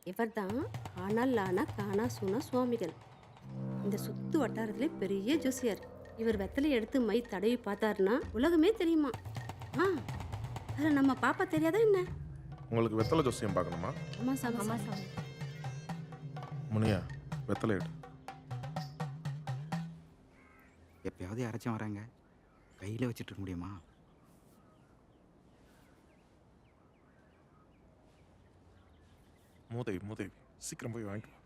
இவர் தான் ஆனால் லானா கானா சூனா சுவாமிகள். இந்த சுத்து வட்டாரத்திலே பெரிய ஜோசியர். இவர் வெத்தலை எடுத்து மை தடவி பார்த்தாருன்னா உலகமே தெரியுமா. அதில் நம்ம பாப்பா தெரியாதா என்ன? உங்களுக்கு வெத்தலை ஜோசியம் பார்க்கணுமா? ஆமா சாமி. முனியா வெத்தலை எடு. எப்பயாவது யாராச்சும் வராங்க, கையில் வச்சுட்டு இருக்க முடியுமா? மூதேவி சீக்கிரம் போய் வாங்கிட்டு வா.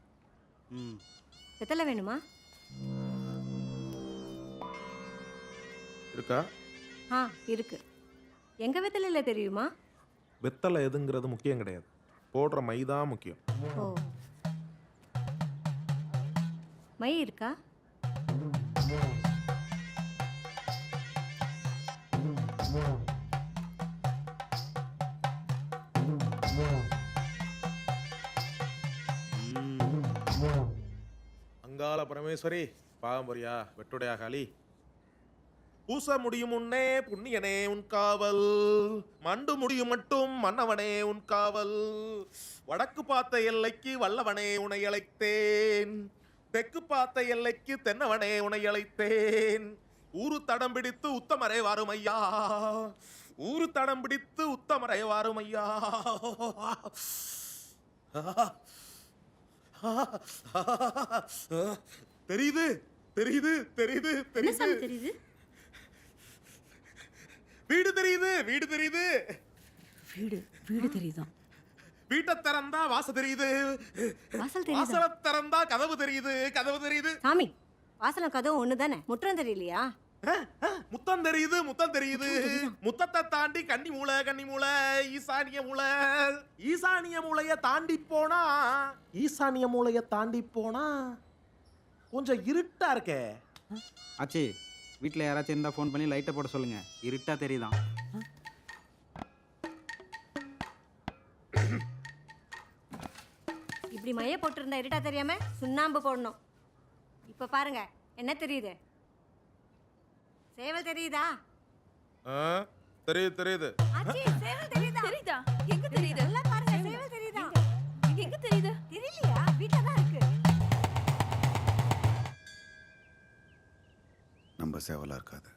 வெத்தலை வேணுமா? இருக்கா? இருக்கு. எங்க வெத்தலையில தெரியுமா? வெத்தலை எதுங்கிறது முக்கியம் கிடையாது, போடுற மை தான் முக்கியம். ஓ, மை இருக்கா? அங்காள பரமேஸ்வரி பாவம்பரியா வெட்டுடையா காளி, பூச முடியும் முன்னே புண்ணியனே உன் காவல், மண்டு முடியும் மட்டும் மன்னவனே உன் காவல், வடக்கு பார்த்த எல்லைக்கு வல்லவனே உனை அழைத்தேன், தெற்கு பார்த்த எல்லைக்கு தென்னவனே உனை அழைத்தேன், ஊரு தடம் பிடித்து உத்தமரே வாருமையா, ஊரு தடம் பிடித்து உத்தமரே வாருமையா. தெரியுது தெரியுது தெரியுது என்ன சாமி தெரியுது தெரியுது? வீடு தெரியுது வீடு தெரியுது வீடு தெரியுதா? வீட்டை திறந்தா வாசல் தெரியுது, வாசல் தெரியுதா? வாசலை திறந்தா கதவு தெரியுது கதவு தெரியுது. சாமி, வாசலும் கதவும் ஒண்ணு தானே, முற்றம் தெரியலையா? முத்தம் தெரியுது முத்தம் தெரியுது, முத்தத்தை தாண்டி கன்னி மூளை ஈசானிய மூளை, ஈசானிய மூளைய தாண்டி போனா, ஈசானிய மூளைய தாண்டி போனா கொஞ்சம் இருட்டா இருக்கே. ஆச்சி, வீட்டில் யாராச்சும் இருந்தால் ஃபோன் பண்ணி லைட்டை போட சொல்லுங்க, இருட்டா தெரியுதான். இப்படி மைய போட்டிருந்தா இருட்டா தெரியாம சுண்ணாம்பு போடணும். இப்ப பாருங்க, என்ன தெரியுது? சேவல் தெரியுதா? தெரியுது தெரியுது. ஆச்சி, சேவல் தெரியுதா? தெரியுதா? எங்க தெரியுது? நல்லா பாருங்க, சேவல் தெரியுதா? எங்க தெரியுது? தெரியலையா? வீட்ல தான் இருக்கு. நம்ம சேவலா இருக்காது.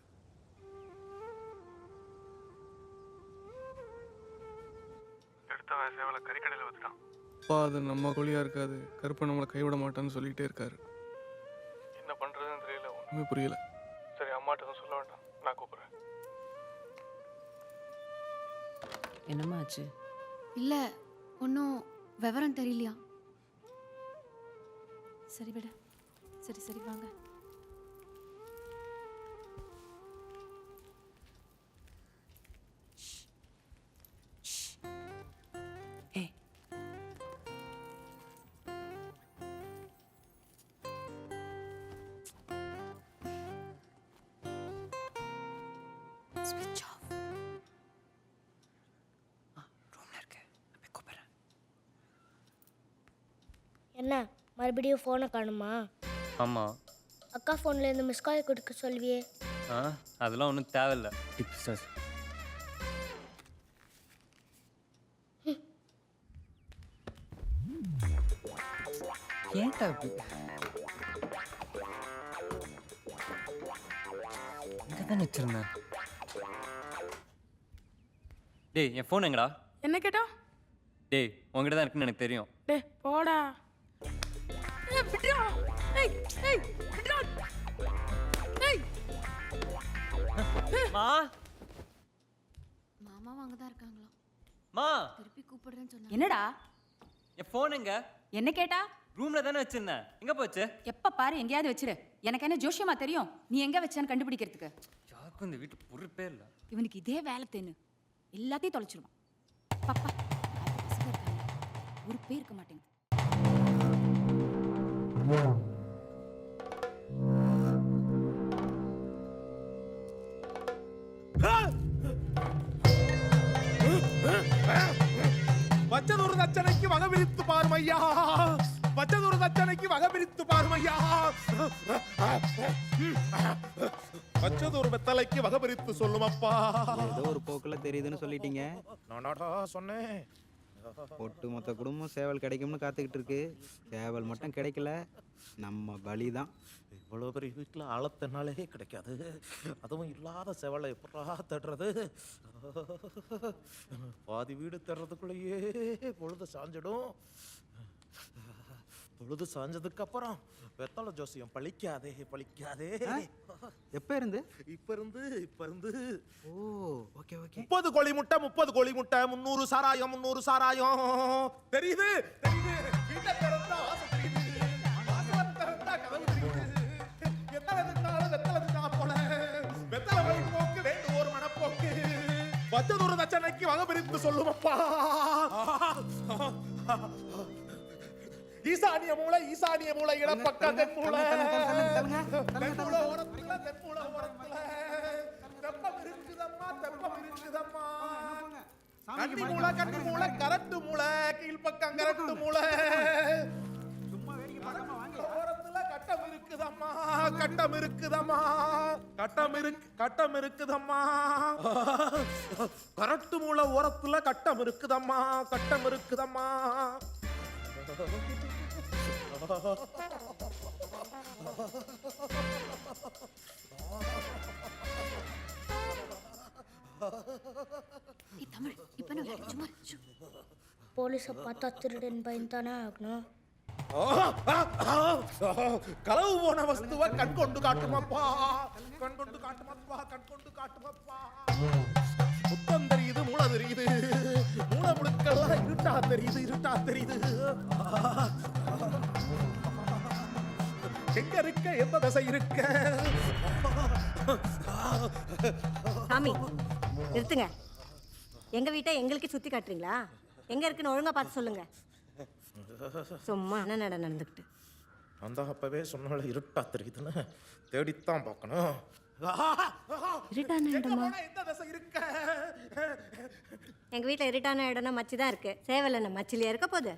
எடுத்தவன் சேவலை கறிக்கடையில் வச்சுட்டான். அப்பா அது நம்ம கோழியா இருக்காது, கருப்பை நம்மளை கைவிட மாட்டான்னு சொல்லிட்டே இருக்காரு. என்ன பண்ணுறதுன்னு தெரியல. ஒன்றுமே புரியல. சரி, அம்மாட்ட தான் சொல்ல வேண்டாம், நான் கூப்பிட்றேன். என்னம்மா ஆச்சு? இல்ல ஒன்றும் விவரம் தெரியலையா? சரி விட. சரி வாங்க. ஏய், ஸ்விட்ச் ஆஃப். ரூம்ல இருக்கு, நான் கூப்பிடுறேன். என்ன மறுபடியும் ஃபோனை காணுமா? ஆமாம். அக்கா ஃபோனில் இருந்து மிஸ் கால் கொடுக்க சொல்வியே. அதெல்லாம் ஒன்றும் தேவையில்லை. டிப்ஸ் ஏன்டா இப்படி? இங்கே தானே வச்சிருந்தேன். டேய், என் ஃபோன் எங்கடா? என்ன கேட்டா? டேய், உங்ககிட்ட தான் இருக்குன்னு எனக்கு தெரியும். டேய் போடா. விட்றா. ஏய் விட்றா. ஏய் மா மாமா அங்கே தான் இருக்காங்களா? மா, திருப்பி கூப்பிடுறேன்னு சொன்னாங்க. என்னடா? என் ஃபோன் எங்க? என்ன கேட்டா? ரூம்ல தானே வச்சிருந்தேன், எங்க போச்சு? எப்ப பாரு எங்கேயாவது வச்சிரு. எனக்கு என்ன ஜோஷியமா தெரியும் நீ எங்க வச்சான்னு கண்டுபிடிக்கிறதுக்கு? யாருக்கும் இந்த வீட்டு பொறுப்பே இல்லை. இவனுக்கு இதே வேலை தேன்னு எல்லாத்தையும் தொலைச்சிருவான். பாப்பா, பசங்க இருக்காங்க, ஒரு பேர் இருக்க மாட்டேங்குது. வச்சதொரு தச்சனைக்கு வகை பிரித்து பாருமையா, வச்சதொரு தச்சனைக்கு வகை பிரித்து பாருமையா, வச்சதொரு வெத்தலைக்கு வகை பிரித்து சொல்லுமப்பா. ஏதோ ஒரு போக்கில் தெரியுதுன்னு சொல்லிட்டீங்க. நானாடா சொன்னேன், ஒட்டு மொத்த குடும்பம் சேவல் கிடைக்கும்னு காத்துக்கிட்டு இருக்கு. சேவல் மட்டும் கிடைக்கல, நம்ம பலி தான். இவ்வளோ பெரிய வீட்டில் ஆழத்தினாலே கிடைக்காது. அதுவும் இல்லாத செவலை எப்படா தேடுறது? பாதி வீடு தேடுறதுக்குள்ளேயே பொழுது சாஞ்சிடும். பொழுது சாஞ்சதுக்கு அப்புறம் வெத்தலை ஜோசியம் பழிக்காதே பழிக்காதே. எப்போ இருந்து? இப்ப இருந்து ஓ, ஓகே ஓகே. 30 கோழி முட்டை 30 கோழி முட்டை 300 சாராயம் 300 சாராயம். தெரியுது தெரியுது. வீட்டை திறந்தா ஆசை தெரியுது. ஆசை திறந்தா கதவு தெரியுது. எத்தனை தின்னாலும் வெத்தலை தின்னா போல. வெத்தலை வழி போக்கு வேண்டு ஒரு மனப்போக்கு. வச்சதொரு தச்சனைக்கு வகை பிரித்து சொல்லுமப்பா. ஈசானிய மூளை இடப்பக்க தென்மூளை. தென்மூளை ஓரத்துல தென்மூளை ஓரத்துல தெப்பம் இருக்குதம்மா தெப்பம் இருக்குதம்மா. கன்னி மூளை கரட்டு மூளை கீழ்பக்கம் கரட்டு மூளை. ஓரத்துல கட்டம் இருக்குதம்மா கட்டம் இருக்குதம்மா கட்டம் இருக்குதம்மா. கரட்டு மூளை ஓரத்துல கட்டம் இருக்குதம்மா கட்டம் இருக்குதம்மா. தமிழ் இப்ப நான் சும்மா போலீஸை பார்த்தா திருடன் பயந்தானே ஆகணும். களவு போன வஸ்துவ கண் கொண்டு காட்டுமப்பா கண் கொண்டு காட்டுமப்பா கண் கொண்டு காட்டுமப்பா. புத்தம் தெரியுது மூளை தெரியுது. மூளை முழுக்கெல்லாம் இருட்டா தெரியுது. எங்க இருக்க எந்த திசை இருக்க? சாமி நிறுத்துங்க. எங்க வீட்டை எங்களுக்கு சுத்தி காட்டுறீங்களா? எங்க இருக்குன்னு ஒழுங்கா பார்த்து சொல்லுங்க. சும்மா என்ன நடந்துக்கிட்டு. அந்த அப்பவே சொன்னால இருட்டா தெரியுதுன்னு தேடித்தான் பார்க்கணும். இருட்டான இடமா? எந்த திசை இருக்க? எங்க வீட்டுல இருட்டான இடம்னா மச்சி தான் இருக்கு. சேவல் என்ன மச்சிலியா இருக்க போகுது?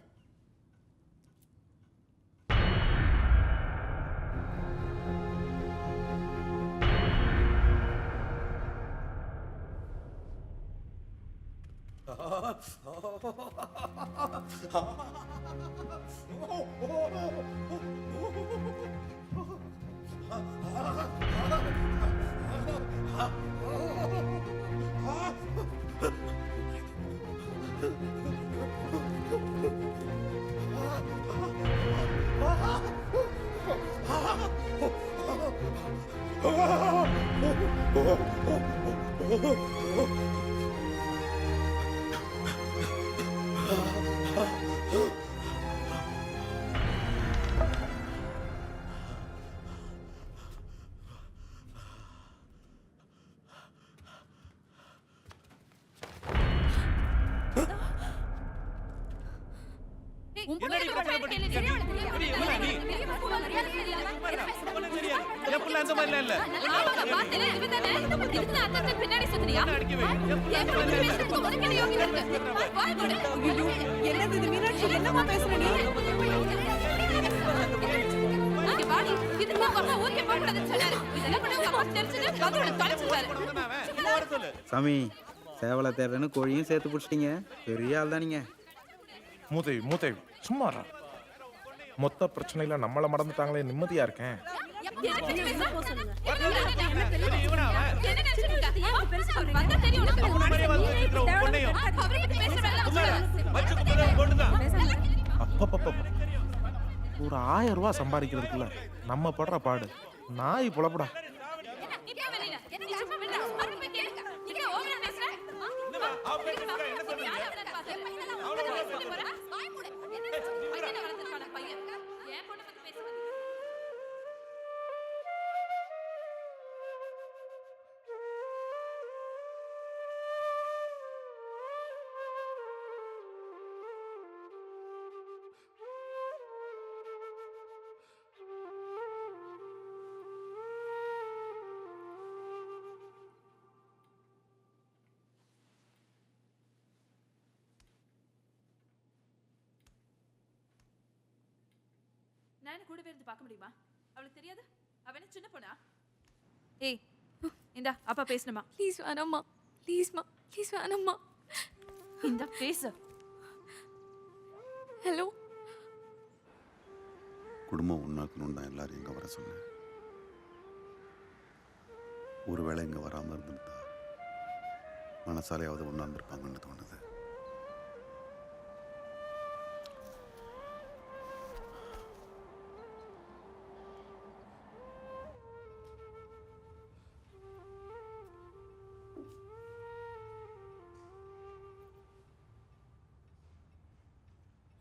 சாமி, சேவலை தேடுறேன்னு கோழியும் சேர்த்து பிடிச்சிட்டீங்க. பெரிய ஆள் தான் நீங்க. மூதேவி சும்மா மொத்த பிரச்சனையில நம்மள மறந்துட்டாங்களே. நிம்மதியா இருக்கேன். ஒரு 1000 ரூபாய் சம்பாதிக்கிறதுக்குள்ள நம்ம படுற பாடு நாய் புலப்படா. நான் கூடவே இருந்து பார்க்க முடியுமா? அவளுக்கு தெரியாது? அவ என்ன சின்ன பொண்ணா? ஏய் இந்தா அப்பா பேசணுமா? ப்ளீஸ் வேணாம்மா, ப்ளீஸ்மா, ப்ளீஸ் வேணாம்மா. இந்தா பேசு. ஹலோ. குடும்பம் ஒன்றாக்கணும்னு தான் எல்லாரும் இங்கே வர சொன்னேன். ஒருவேளை இங்கே வராமல் இருந்திருந்தா மனசாலையாவது ஒன்றா இருந்திருப்பாங்கன்னு தோணுது.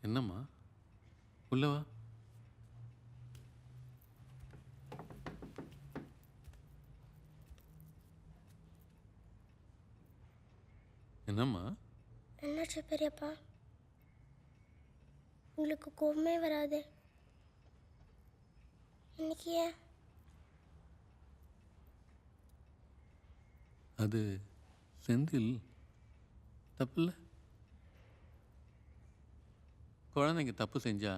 என்னம்மா உள்ளவா? என்னம்மா? என்னாச்சு பெரியப்பா? உங்களுக்கு கோபமே வராது இன்னைக்கு ஏன்? அது செந்தில் தப்பில்ல. குழந்தைங்க தப்பு செஞ்சா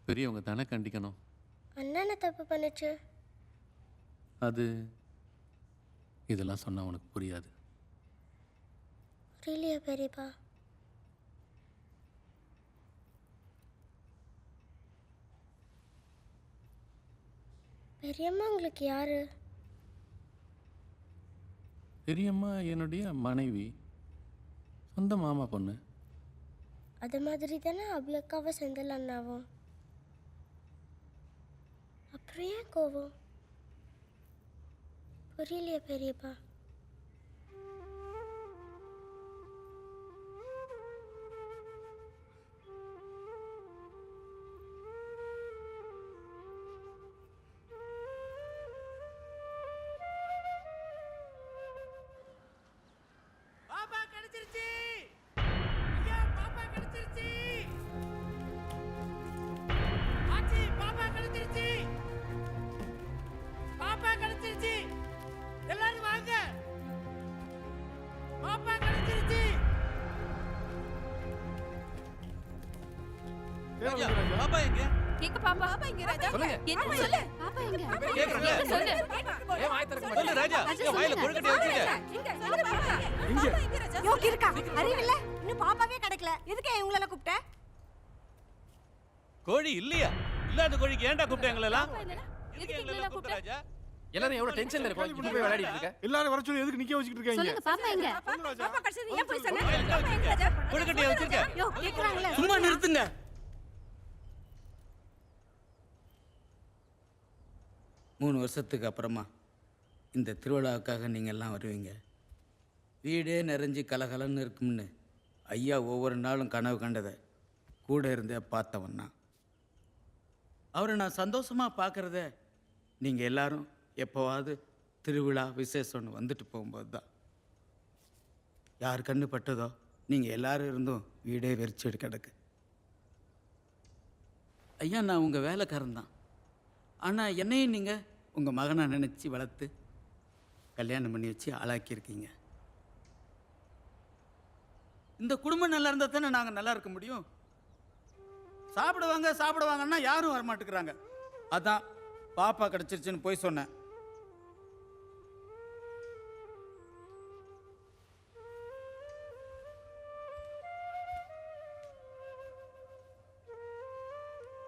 பெரியவங்க தானே கண்டிக்கணும். அண்ணனை தப்பு பண்ணுச்சு. அது இதெல்லாம் சொன்னா உனக்கு புரியாது. புரியலையா பெரியப்பா? பெரியம்மா உங்களுக்கு யாரு? பெரியம்மா என்னுடைய மனைவி, சொந்த மாமா பொண்ணு. அது மாதிரி தானே அபியக்காவை செந்தில் அண்ணாவும். அப்புறம் ஏன் கோவம்? புரியலையா பெரியப்பா? பாப்பா எங்க? எங்க பாப்பா? இங்க ராஜா. சொல்லுங்க. என்ன சொல்லு? பாப்பா எங்க? கேக்குறேன்ல. எங்க சொல்லு? ஏன் வாய் திறக்க மாட்டே? சொல்லு ராஜா. என் வாயில கொழுக்கட்டை வச்சிருக்க. யோ கிறுக்கா, அறிவில்ல? இன்னும் பாப்பாவே கிடைக்கல. எதுக்கு இவங்கள கூப்பிட்ட? கோழி இல்லையா? இல்லாத கோழிக்கு ஏன்டா கூப்பிட்ட எங்களை எல்லாம்? எதுக்கு எங்களெல்லாம் கூப்பிட்ட? ராஜா. எல்லாரும் எவ்வளவு டென்ஷன்ல இருக்கோம். இங்க போய் விளையாடிட்டு இருக்க. எல்லாரும் வர சொல்லி எதுக்கு நிக்க வச்சுக்கிட்டு இருக்காங்க? சொல்லுங்க பாப்பா எங்க? பாப்பா கிடைச்சது ஏன் போய் சொன்ன? வாயில என்ன வச்சிருக்க? கொழுக்கட்டையை வச்சிருக்க. யோ கேக்குறாங்களே. சும்மா நிறுத்துங்க. 3 வருஷத்துக்கு அப்புறமா இந்த திருவிழாவுக்காக நீங்கள் எல்லாம் வருவீங்க. வீடே நிறைஞ்சு கலகலன்னு இருக்கும்னு ஐயா ஒவ்வொரு நாளும் கனவு கண்டதை கூட இருந்தே பார்த்தவன்னா. அவரை நான் சந்தோஷமாக பார்க்குறத நீங்கள் எல்லாரும் எப்போவாது திருவிழா விசேஷம்னு வந்துட்டு போகும்போது தான். யார் கண்ணு பட்டதோ நீங்கள் எல்லாரும் இருந்தும் வீடே வெறிச்சு கிடக்கு. ஐயா நான் உங்கள் வேலைக்காரன் தான். ஆனால் என்னையும் நீங்கள் உங்கள் மகனை நினச்சி வளர்த்து கல்யாணம் பண்ணி வச்சு ஆளாக்கியிருக்கீங்க. இந்த குடும்பம் நல்லா இருந்தால் தானே நாங்கள் நல்லா இருக்க முடியும். சாப்பிடுவாங்கன்னா யாரும் வரமாட்டேங்கிறாங்க. அதான் பாப்பா கிடச்சிருச்சுன்னு போய் சொன்னேன்.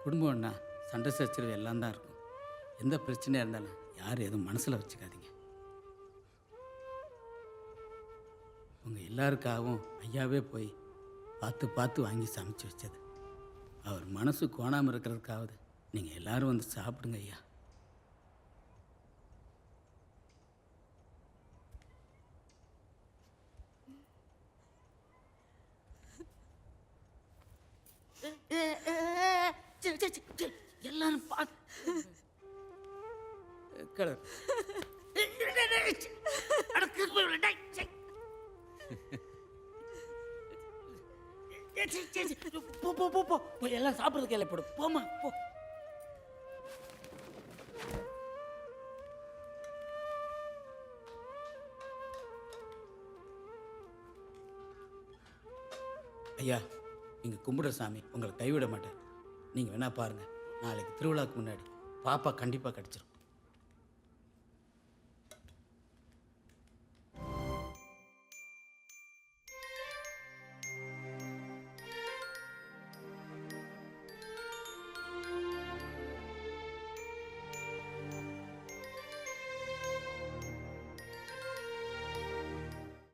குடும்பம்னா சண்டை சச்சரவு எல்லாம் தான் இருக்கும். எந்த பிரச்சனையாக இருந்தாலும் யாரும் எதுவும் மனசில் வச்சுக்காதீங்க. உங்கள் எல்லாருக்காகவும் ஐயாவே போய் பார்த்து வாங்கி சமைச்சு வச்சது. அவர் மனசு கோணாமல் இருக்கிறதுக்காவது நீங்கள் எல்லாரும் வந்து சாப்பிடுங்க ஐயா. எல்லாரும் போ எல்லாம் சாப்பிட்றதுக்கு எல்லாம் போடு. போமா போ. ஐயா நீங்கள் கும்பிடுற சாமி உங்களை கைவிட மாட்டேன். நீங்கள் வேணா பாருங்கள், நாளைக்கு திருவிழாவுக்கு முன்னாடி பாப்பா கண்டிப்பாக கிடச்சிரும்.